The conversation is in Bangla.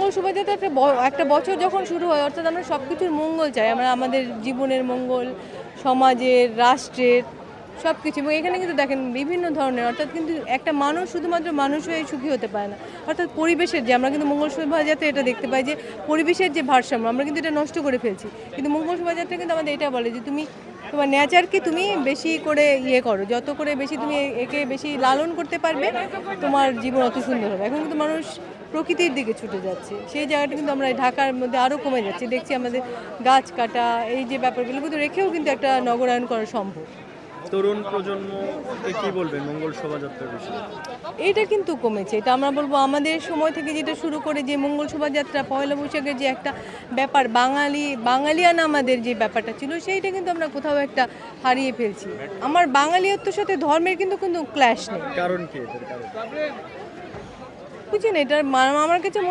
মঙ্গল শোভাযাত্রা একটা বছর যখন শুরু হয়, অর্থাৎ আমরা সব কিছুর মঙ্গল চাই, আমরা আমাদের জীবনের মঙ্গল, সমাজের, রাষ্ট্রের সব কিছু। এবং এখানে কিন্তু দেখেন বিভিন্ন ধরনের, অর্থাৎ কিন্তু একটা মানুষ শুধুমাত্র মানুষ হয়ে সুখী হতে পারে না, অর্থাৎ পরিবেশের যে আমরা কিন্তু মঙ্গল শোভাযাত্রা এটা দেখতে পাই যে পরিবেশের যে ভারসাম্য আমরা কিন্তু এটা নষ্ট করে ফেলছি। কিন্তু মঙ্গল শোভাযাত্রা কিন্তু আমাদের এটা বলে যে তুমি তোমার নেচারকে তুমি বেশি করে করো, যত করে বেশি তুমি একে বেশি লালন করতে পারবে তোমার জীবন অত সুন্দর হবে। এখন কিন্তু মানুষ প্রকৃতির দিকে ছুটে যাচ্ছে, সেই জায়গাটা কিন্তু আমরা ঢাকার মধ্যে আরও কমে যাচ্ছে। দেখছি আমাদের গাছ কাটা, এই যে ব্যাপারগুলো কিন্তু রেখেও কিন্তু একটা নগরায়ণ করা সম্ভব। তরুণ প্রজন্মকে কি বলবেন মঙ্গল শোভাযাত্রার বিষয়ে? এইটা কিন্তু কমেছে, এটা আমরা বলবো আমাদের সময় থেকে যেটা শুরু করে যে মঙ্গল শোভাযাত্রা, পয়লা বৈশাখের যে একটা ব্যাপার, বাঙালিয়ানা আমাদের যে ব্যাপারটা ছিল, সেইটা কিন্তু আমরা কোথাও একটা হারিয়ে ফেলছি। আমার বাঙালিয়ত্বের সাথে ধর্মের কিন্তু কোনো ক্ল্যাশ নেই। কারণ কি এটার কারণ? বুঝছেন, এটা আমার কাছে